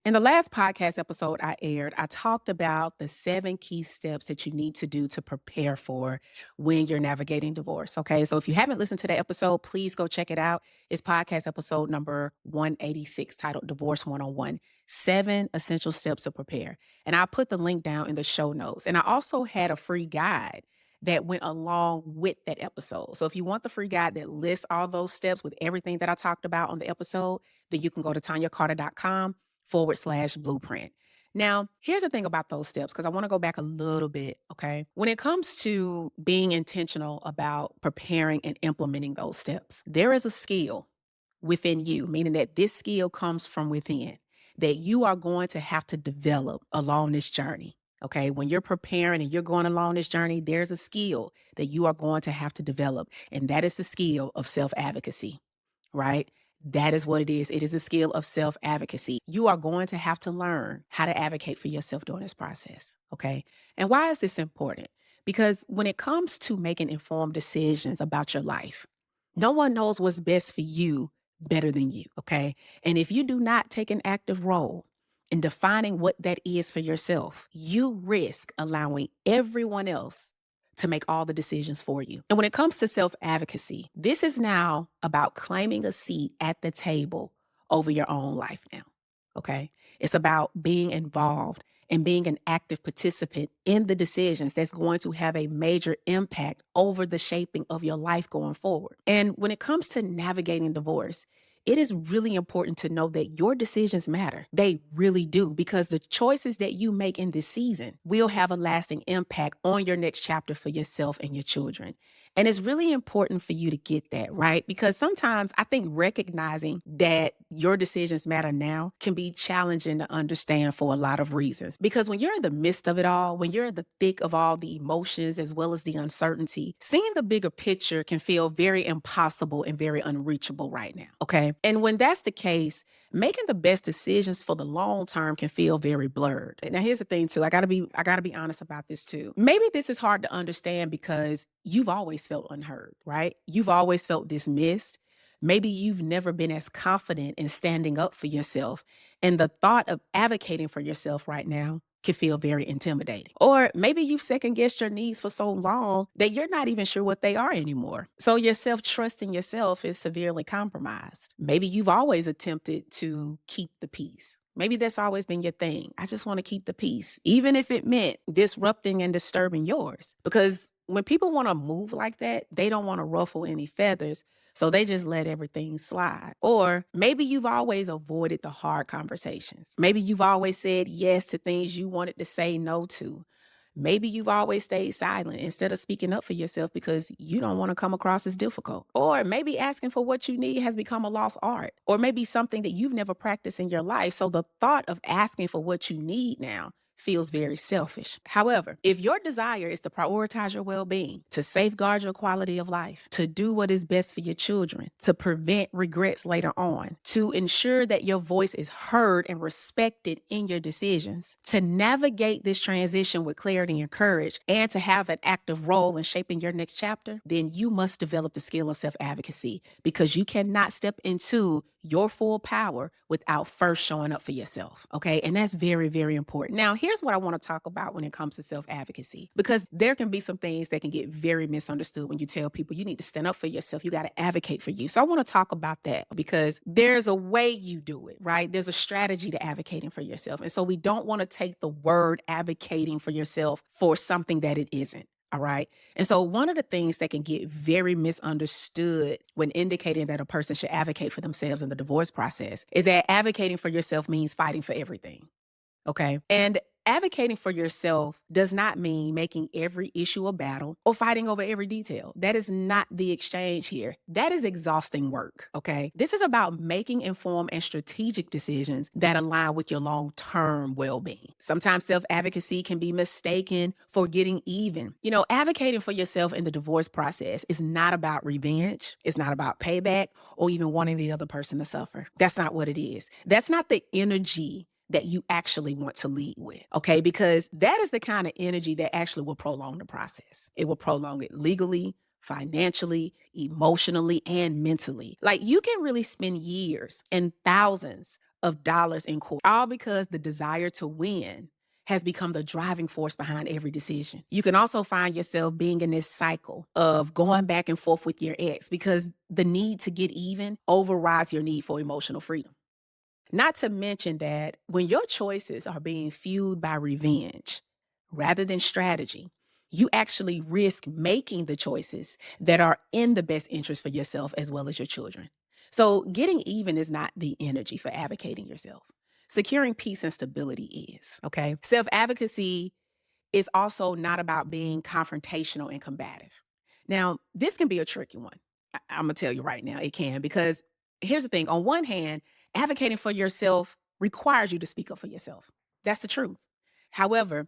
In the last podcast episode I aired, I talked about the 7 key steps that you need to do to prepare for when you're navigating divorce. Okay. So if you haven't listened to that episode, please go check it out. It's podcast episode number 186, titled Divorce 101, 7 Essential Steps to Prepare. And I'll put the link down in the show notes. And I also had a free guide that went along with that episode. So if you want the free guide that lists all those steps with everything that I talked about on the episode, then you can go to tanyacarter.com/blueprint. Now, here's the thing about those steps, because I want to go back a little bit. Okay. When it comes to being intentional about preparing and implementing those steps, there is a skill within you, meaning that this skill comes from within, that you are going to have to develop along this journey. Okay. When you're preparing and you're going along this journey, there's a skill that you are going to have to develop. And that is the skill of self advocacy, right? That is what it is. It is a skill of self advocacy. You are going to have to learn how to advocate for yourself during this process. Okay. And why is this important? Because when it comes to making informed decisions about your life, no one knows what's best for you better than you. Okay. And if you do not take an active role in defining what that is for yourself, you risk allowing everyone else to make all the decisions for you. And when it comes to self advocacy, this is now about claiming a seat at the table over your own life now. Okay. It's about being involved and being an active participant in the decisions that's going to have a major impact over the shaping of your life going forward. And when it comes to navigating divorce, it is really important to know that your decisions matter. They really do, because the choices that you make in this season will have a lasting impact on your next chapter for yourself and your children. And it's really important for you to get that, right? Because sometimes I think recognizing that your decisions matter now can be challenging to understand for a lot of reasons. Because when you're in the midst of it all, when you're in the thick of all the emotions as well as the uncertainty, seeing the bigger picture can feel very impossible and very unreachable right now. Okay. And when that's the case, making the best decisions for the long term can feel very blurred. Now, here's the thing too. I gotta be honest about this too. Maybe this is hard to understand because you've always felt unheard, right? You've always felt dismissed. Maybe you've never been as confident in standing up for yourself. And the thought of advocating for yourself right now can feel very intimidating. Or maybe you've second guessed your needs for so long that you're not even sure what they are anymore. So your self trust in yourself is severely compromised. Maybe you've always attempted to keep the peace. Maybe that's always been your thing. I just want to keep the peace, even if it meant disrupting and disturbing yours. Because when people want to move like that, they don't want to ruffle any feathers. So they just let everything slide. Or maybe you've always avoided the hard conversations. Maybe you've always said yes to things you wanted to say no to. Maybe you've always stayed silent instead of speaking up for yourself because you don't want to come across as difficult. Or maybe asking for what you need has become a lost art. Or maybe something that you've never practiced in your life. So the thought of asking for what you need now feels very selfish. However, if your desire is to prioritize your well being, to safeguard your quality of life, to do what is best for your children, to prevent regrets later on, to ensure that your voice is heard and respected in your decisions, to navigate this transition with clarity and courage, and to have an active role in shaping your next chapter, then you must develop the skill of self advocacy, because you cannot step into your full power without first showing up for yourself. Okay. And that's very, very important. Now, here's what I want to talk about when it comes to self advocacy, because there can be some things that can get very misunderstood when you tell people you need to stand up for yourself. You got to advocate for you. So I want to talk about that, because there's a way you do it, right? There's a strategy to advocating for yourself. And so we don't want to take the word advocating for yourself for something that it isn't. All right. And so one of the things that can get very misunderstood when indicating that a person should advocate for themselves in the divorce process is that advocating for yourself means fighting for everything. Okay. And advocating for yourself does not mean making every issue a battle or fighting over every detail. That is not the exchange here. That is exhausting work. Okay. This is about making informed and strategic decisions that align with your long-term well-being. Sometimes self-advocacy can be mistaken for getting even. You know, advocating for yourself in the divorce process is not about revenge. It's not about payback or even wanting the other person to suffer. That's not what it is. That's not the energy that you actually want to lead with, okay? Because that is the kind of energy that actually will prolong the process. It will prolong it legally, financially, emotionally, and mentally. Like, you can really spend years and thousands of dollars in court, all because the desire to win has become the driving force behind every decision. You can also find yourself being in this cycle of going back and forth with your ex because the need to get even overrides your need for emotional freedom. Not to mention that when your choices are being fueled by revenge rather than strategy, you actually risk making the choices that are in the best interest for yourself as well as your children. So, getting even is not the energy for advocating yourself. Securing peace and stability is, okay? Self advocacy is also not about being confrontational and combative. Now, this can be a tricky one. I'm going to tell you right now, it can, because here's the thing. On one hand, advocating for yourself requires you to speak up for yourself. That's the truth. However,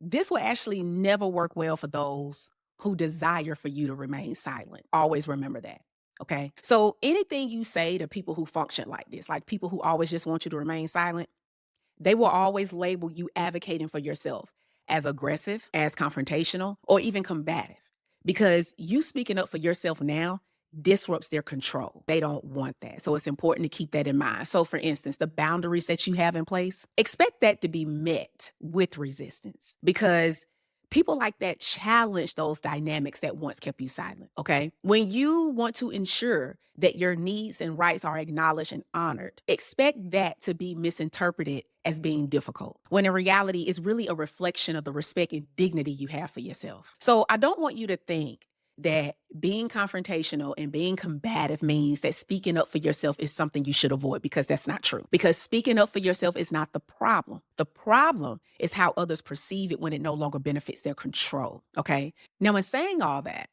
this will actually never work well for those who desire for you to remain silent. Always remember that. Okay. So anything you say to people who function like this, like people who always just want you to remain silent, they will always label you advocating for yourself as aggressive, as confrontational, or even combative because you speaking up for yourself now disrupts their control. They don't want that. So it's important to keep that in mind. So, for instance, the boundaries that you have in place, expect that to be met with resistance because people like that challenge those dynamics that once kept you silent. Okay. When you want to ensure that your needs and rights are acknowledged and honored, expect that to be misinterpreted as being difficult, when in reality, it's really a reflection of the respect and dignity you have for yourself. So I don't want you to think that being confrontational and being combative means that speaking up for yourself is something you should avoid, because that's not true. Because speaking up for yourself is not the problem. The problem is how others perceive it when it no longer benefits their control. Okay. Now, in saying all that,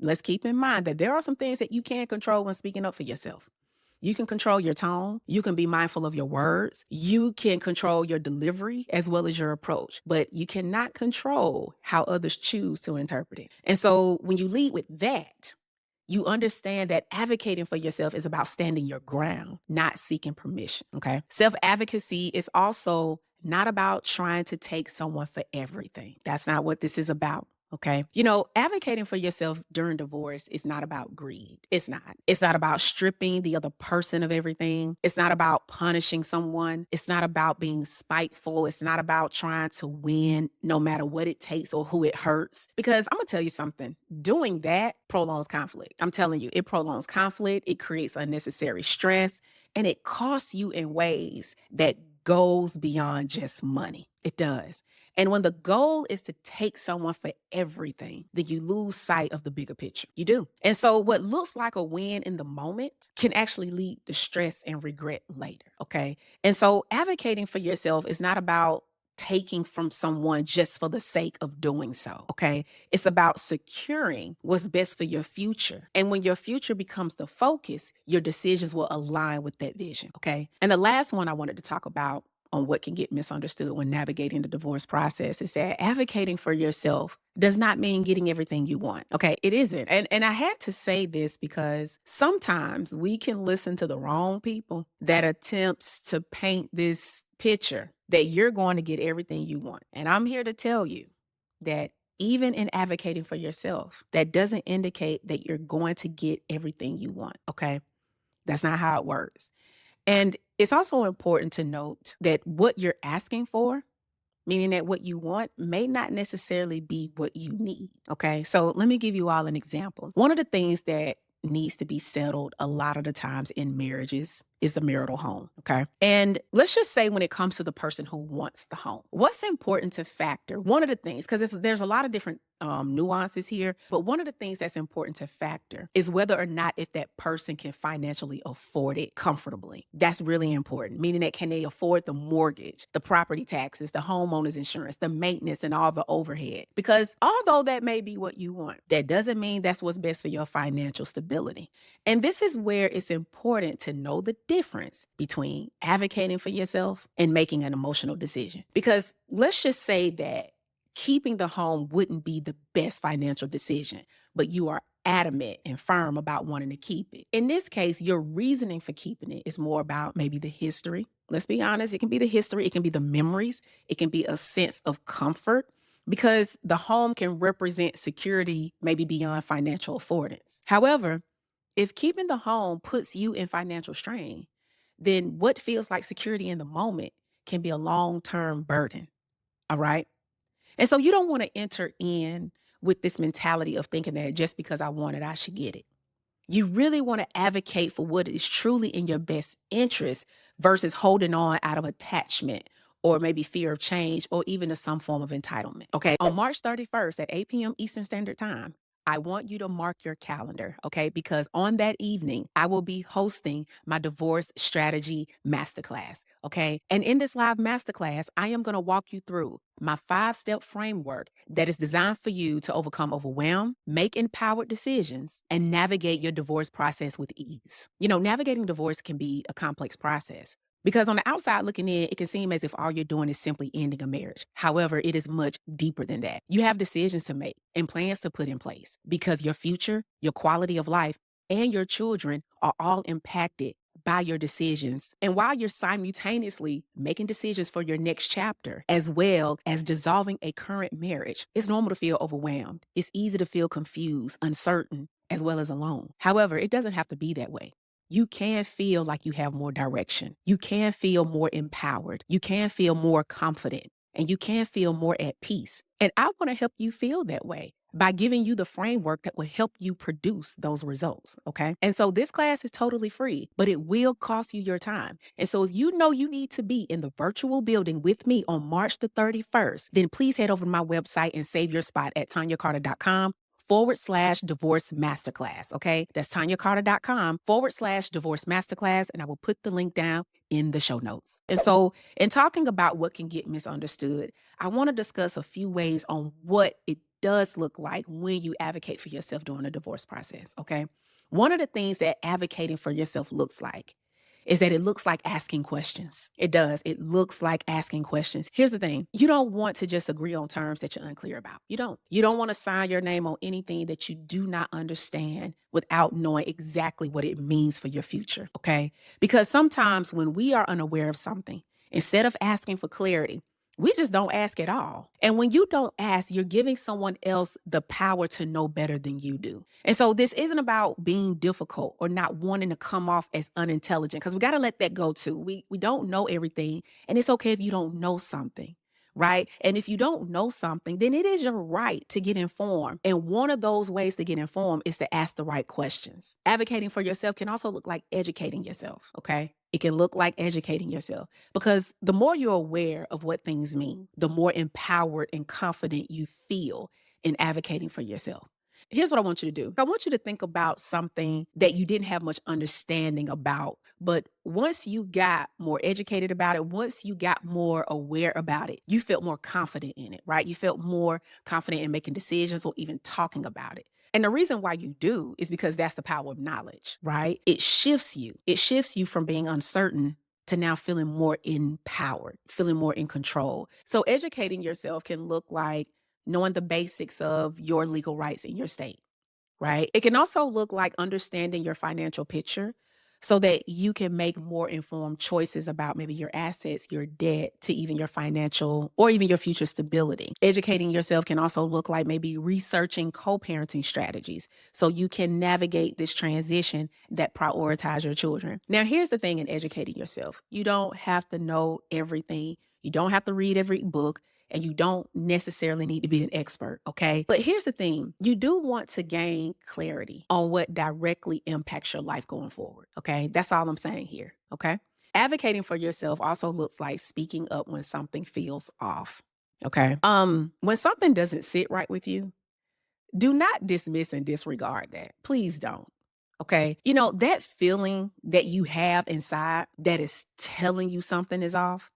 let's keep in mind that there are some things that you can control when speaking up for yourself. You can control your tone. You can be mindful of your words. You can control your delivery as well as your approach, but you cannot control how others choose to interpret it. And so when you lead with that, you understand that advocating for yourself is about standing your ground, not seeking permission. Okay. Self advocacy is also not about trying to take someone for everything. That's not what this is about. Okay. Advocating for yourself during divorce is not about greed. It's not. It's not about stripping the other person of everything. It's not about punishing someone. It's not about being spiteful. It's not about trying to win no matter what it takes or who it hurts. Because I'm going to tell you something, doing that prolongs conflict. I'm telling you, it prolongs conflict. It creates unnecessary stress, and it costs you in ways that goes beyond just money. It does. And when the goal is to take someone for everything, then you lose sight of the bigger picture. You do. And so what looks like a win in the moment can actually lead to stress and regret later. Okay. And so advocating for yourself is not about taking from someone just for the sake of doing so. Okay. It's about securing what's best for your future. And when your future becomes the focus, your decisions will align with that vision. Okay. And the last one I wanted to talk about on what can get misunderstood when navigating the divorce process is that advocating for yourself does not mean getting everything you want. Okay, it isn't. And I had to say this because sometimes we can listen to the wrong people that attempts to paint this picture that you're going to get everything you want. And I'm here to tell you that even in advocating for yourself, that doesn't indicate that you're going to get everything you want. Okay, that's not how it works. And it's also important to note that what you're asking for, meaning that what you want, may not necessarily be what you need. Okay. So let me give you all an example. One of the things that needs to be settled a lot of the times in marriages is the marital home. Okay. And let's just say when it comes to the person who wants the home, what's important to factor? One of the things, because there's a lot of different nuances here, but one of the things that's important to factor is whether or not if that person can financially afford it comfortably. That's really important, meaning that can they afford the mortgage, the property taxes, the homeowner's insurance, the maintenance, and all the overhead? Because although that may be what you want, that doesn't mean that's what's best for your financial stability. And this is where it's important to know the difference between advocating for yourself and making an emotional decision. Because let's just say that keeping the home wouldn't be the best financial decision, but you are adamant and firm about wanting to keep it. In this case, your reasoning for keeping it is more about maybe the history. Let's be honest, it can be the history, it can be the memories, it can be a sense of comfort, because the home can represent security maybe beyond financial affordance. However, if keeping the home puts you in financial strain, then what feels like security in the moment can be a long-term burden. All right. And so you don't want to enter in with this mentality of thinking that just because I want it, I should get it. You really want to advocate for what is truly in your best interest versus holding on out of attachment or maybe fear of change or even to some form of entitlement. Okay. On March 31st at 8 p.m. Eastern Standard Time, I want you to mark your calendar, okay? Because on that evening, I will be hosting my divorce strategy masterclass, okay? And in this live masterclass, I am going to walk you through my 5-step framework that is designed for you to overcome overwhelm, make empowered decisions, and navigate your divorce process with ease. You know, navigating divorce can be a complex process. Because on the outside looking in, it can seem as if all you're doing is simply ending a marriage. However, it is much deeper than that. You have decisions to make and plans to put in place because your future, your quality of life, and your children are all impacted by your decisions. And while you're simultaneously making decisions for your next chapter, as well as dissolving a current marriage, it's normal to feel overwhelmed. It's easy to feel confused, uncertain, as well as alone. However, it doesn't have to be that way. You can feel like you have more direction. You can feel more empowered. You can feel more confident and you can feel more at peace. And I want to help you feel that way by giving you the framework that will help you produce those results. Okay. And so this class is totally free, but it will cost you your time. And so if you know you need to be in the virtual building with me on March the 31st, then please head over to my website and save your spot at tanyacarter.com/divorce masterclass. Okay. That's tanyacarter.com/divorce masterclass. And I will put the link down in the show notes. And so, in talking about what can get misunderstood, I want to discuss a few ways on what it does look like when you advocate for yourself during the divorce process. Okay. One of the things that advocating for yourself looks like is that it looks like asking questions. It does. It looks like asking questions. Here's the thing. You don't want to just agree on terms that you're unclear about. You don't. You don't want to sign your name on anything that you do not understand without knowing exactly what it means for your future. Okay. Because sometimes when we are unaware of something, instead of asking for clarity, we just don't ask at all. And when you don't ask, you're giving someone else the power to know better than you do. And so this isn't about being difficult or not wanting to come off as unintelligent because we got to let that go too. We don't know everything, and it's okay if you don't know something. Right. And if you don't know something, then it is your right to get informed. And one of those ways to get informed is to ask the right questions. Advocating for yourself can also look like educating yourself. Okay. It can look like educating yourself because the more you're aware of what things mean, the more empowered and confident you feel in advocating for yourself. Here's what I want you to do. I want you to think about something that you didn't have much understanding about, but once you got more educated about it, once you got more aware about it, you felt more confident in it, right? You felt more confident in making decisions or even talking about it. And the reason why you do is because that's the power of knowledge, right? It shifts you. It shifts you from being uncertain to now feeling more empowered, feeling more in control. So educating yourself can look like knowing the basics of your legal rights in your state, right? It can also look like understanding your financial picture so that you can make more informed choices about maybe your assets, your debt, to even your financial or even your future stability. Educating yourself can also look like maybe researching co-parenting strategies so you can navigate this transition that prioritize your children. Now, here's the thing in educating yourself. You don't have to know everything. You don't have to read every book. And you don't necessarily need to be an expert, okay? But here's the thing. You do want to gain clarity on what directly impacts your life going forward, okay? That's all I'm saying here, okay? Advocating for yourself also looks like speaking up when something feels off, okay? When something doesn't sit right with you, do not dismiss and disregard that. Please don't. Okay. You know, that feeling that you have inside that is telling you something is off,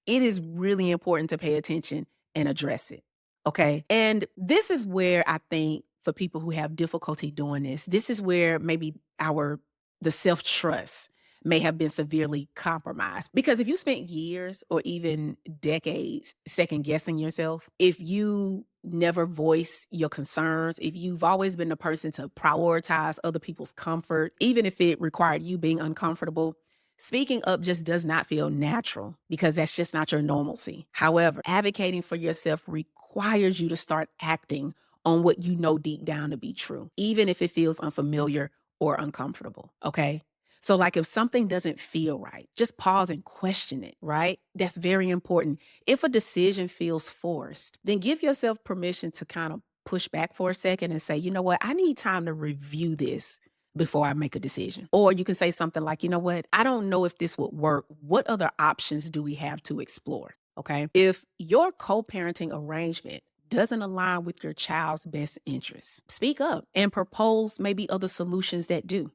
it is really important to pay attention and address it. Okay. And this is where I think for people who have difficulty doing this is where maybe the self-trust may have been severely compromised. Because if you spent years or even decades second guessing yourself, if you never voice your concerns, if you've always been the person to prioritize other people's comfort, even if it required you being uncomfortable, speaking up just does not feel natural because that's just not your normalcy. However, advocating for yourself requires you to start acting on what you know deep down to be true, even if it feels unfamiliar or uncomfortable. Okay. So, like if something doesn't feel right, just pause and question it, right? That's very important. If a decision feels forced, then give yourself permission to kind of push back for a second and say, you know what, I need time to review this before I make a decision. Or you can say something like, you know what, I don't know if this would work. What other options do we have to explore? Okay. If your co parenting arrangement doesn't align with your child's best interests, speak up and propose maybe other solutions that do.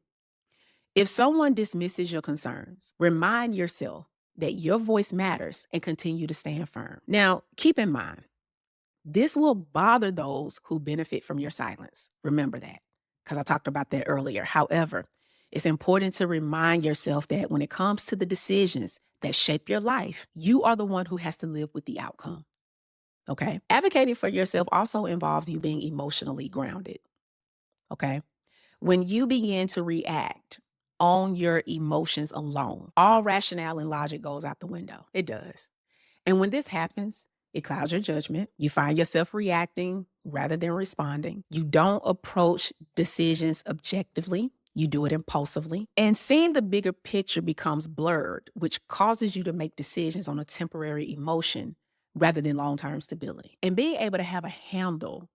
If someone dismisses your concerns, remind yourself that your voice matters and continue to stand firm. Now, keep in mind, this will bother those who benefit from your silence. Remember that, because I talked about that earlier. However, it's important to remind yourself that when it comes to the decisions that shape your life, you are the one who has to live with the outcome. Okay. Advocating for yourself also involves you being emotionally grounded. Okay. When you begin to react on your emotions alone, all rationale and logic goes out the window. It does. And when this happens, it clouds your judgment. You find yourself reacting rather than responding. You don't approach decisions objectively. You do it impulsively. And seeing the bigger picture becomes blurred, which causes you to make decisions on a temporary emotion rather than long term stability. And being able to have a handle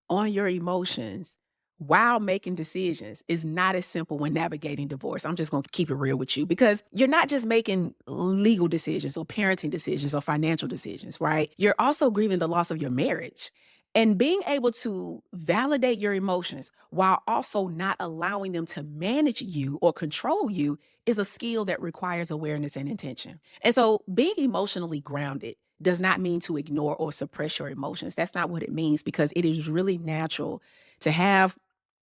on your emotions while making decisions is not as simple when navigating divorce. I'm just going to keep it real with you because you're not just making legal decisions or parenting decisions or financial decisions, right? You're also grieving the loss of your marriage. And being able to validate your emotions while also not allowing them to manage you or control you is a skill that requires awareness and intention. And so being emotionally grounded does not mean to ignore or suppress your emotions. That's not what it means because it is really natural to have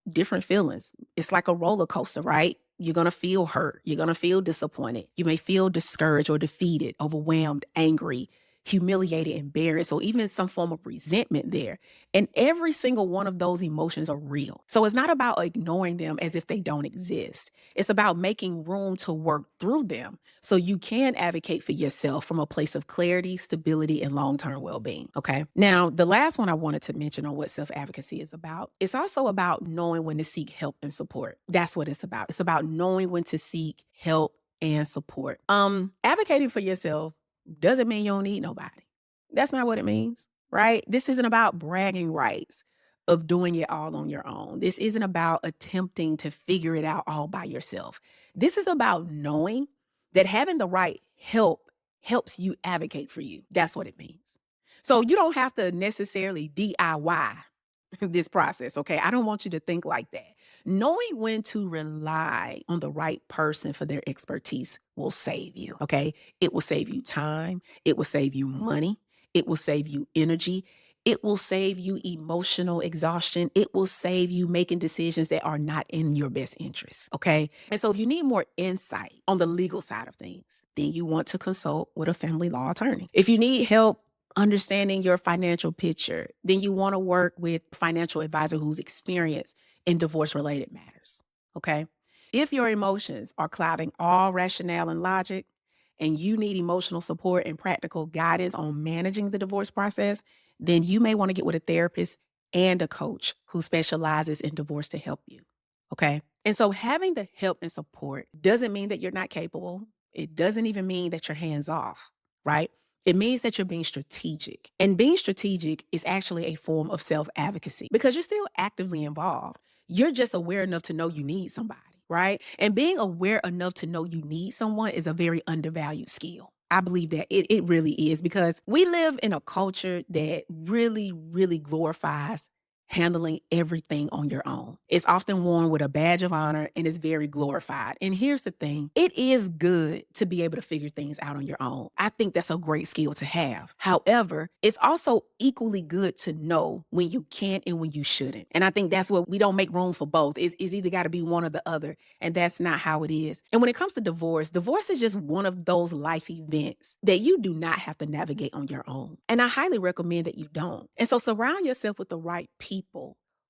different feelings. It's like a roller coaster, right? You're going to feel hurt. You're going to feel disappointed. You may feel discouraged or defeated, overwhelmed, angry, humiliated, embarrassed, or even some form of resentment there. And every single one of those emotions are real. So it's not about ignoring them as if they don't exist. It's about making room to work through them so you can advocate for yourself from a place of clarity, stability, and long term well being. Okay. Now, the last one I wanted to mention on what self advocacy is about, it's also about knowing when to seek help and support. That's what it's about. It's about knowing when to seek help and support. Advocating for yourself doesn't mean you don't need nobody. That's not what it means, right? This isn't about bragging rights of doing it all on your own. This isn't about attempting to figure it out all by yourself. This is about knowing that having the right help helps you advocate for you. That's what it means. So you don't have to necessarily DIY this process, okay? I don't want you to think like that. Knowing when to rely on the right person for their expertise will save you, okay? It will save you time, it will save you money, it will save you energy, it will save you emotional exhaustion, it will save you making decisions that are not in your best interest, okay? And so if you need more insight on the legal side of things, then you want to consult with a family law attorney. If you need help understanding your financial picture, then you want to work with a financial advisor who's experienced in divorce related matters. Okay. If your emotions are clouding all rationale and logic, and you need emotional support and practical guidance on managing the divorce process, then you may want to get with a therapist and a coach who specializes in divorce to help you. Okay. And so having the help and support doesn't mean that you're not capable. It doesn't even mean that you're hands off, right? It means that you're being strategic. And being strategic is actually a form of self advocacy because you're still actively involved. You're just aware enough to know you need somebody, right? And being aware enough to know you need someone is a very undervalued skill. I believe that it really is because we live in a culture that really, really glorifies handling everything on your own. It's often worn with a badge of honor and is very glorified. And here's the thing, it is good to be able to figure things out on your own. I think that's a great skill to have. However, it's also equally good to know when you can and when you shouldn't. And I think that's what we don't make room for both. It's either got to be one or the other. And that's not how it is. And when it comes to divorce, divorce is just one of those life events that you do not have to navigate on your own. And I highly recommend that you don't. And so surround yourself with the right people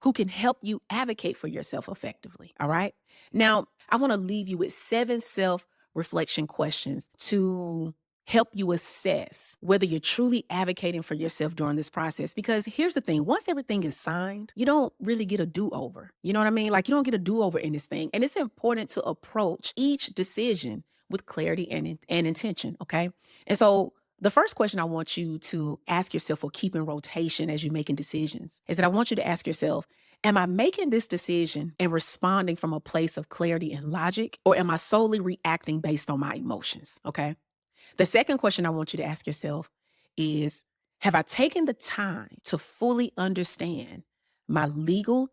who can help you advocate for yourself effectively. All right. Now, I want to leave you with 7 self reflection questions to help you assess whether you're truly advocating for yourself during this process. Because here's the thing, once everything is signed, you don't really get a do over. You know what I mean? Like, you don't get a do over in this thing. And it's important to approach each decision with clarity and intention. Okay. And so, the first question I want you to ask yourself or keep in rotation as you're making decisions is that I want you to ask yourself, am I making this decision and responding from a place of clarity and logic, or am I solely reacting based on my emotions? Okay. The second question I want you to ask yourself is, have I taken the time to fully understand my legal,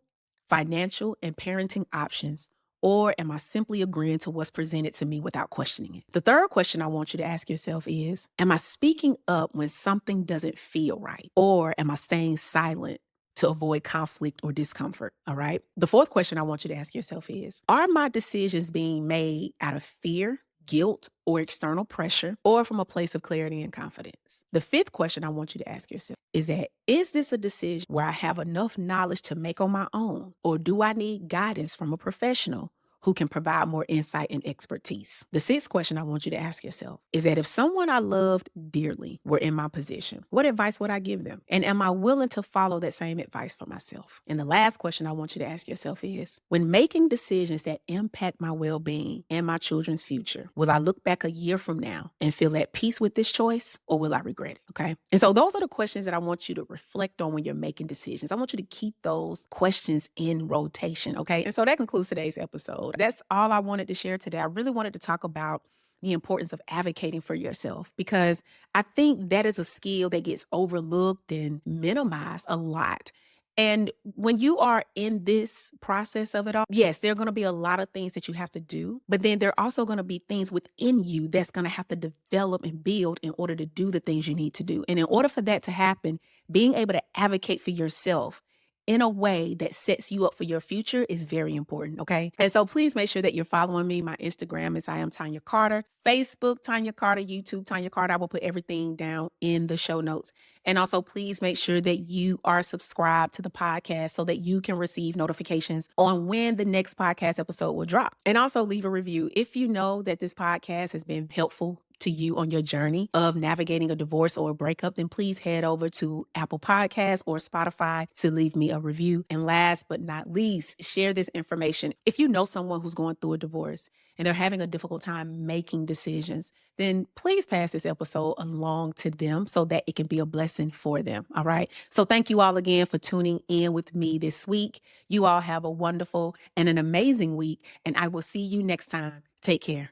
financial, and parenting options? Or am I simply agreeing to what's presented to me without questioning it? The third question I want you to ask yourself is, am I speaking up when something doesn't feel right? Or am I staying silent to avoid conflict or discomfort? All right. The fourth question I want you to ask yourself is, are my decisions being made out of fear, guilt, or external pressure, or from a place of clarity and confidence? The fifth question I want you to ask yourself is that, is this a decision where I have enough knowledge to make on my own, or do I need guidance from a professional who can provide more insight and expertise? The sixth question I want you to ask yourself is that, if someone I loved dearly were in my position, what advice would I give them? And am I willing to follow that same advice for myself? And the last question I want you to ask yourself is, when making decisions that impact my well-being and my children's future, will I look back a year from now and feel at peace with this choice, or will I regret it? Okay. And so those are the questions that I want you to reflect on when you're making decisions. I want you to keep those questions in rotation. Okay. And so that concludes today's episode. That's all I wanted to share today. I really wanted to talk about the importance of advocating for yourself, because I think that is a skill that gets overlooked and minimized a lot. And when you are in this process of it all, yes, there are going to be a lot of things that you have to do, but then there are also going to be things within you that's going to have to develop and build in order to do the things you need to do. And in order for that to happen, being able to advocate for yourself in a way that sets you up for your future is very important. Okay. And so please make sure that you're following me. My Instagram is I am Tanya Carter, Facebook, Tanya Carter, YouTube, Tanya Carter. I will put everything down in the show notes. And also, please make sure that you are subscribed to the podcast so that you can receive notifications on when the next podcast episode will drop. And also, leave a review. If you know that this podcast has been helpful to you on your journey of navigating a divorce or a breakup, then please head over to Apple Podcasts or Spotify to leave me a review. And last but not least, share this information. If you know someone who's going through a divorce and they're having a difficult time making decisions, then please pass this episode along to them so that it can be a blessing for them. All right. So thank you all again for tuning in with me this week. You all have a wonderful and an amazing week, and I will see you next time. Take care.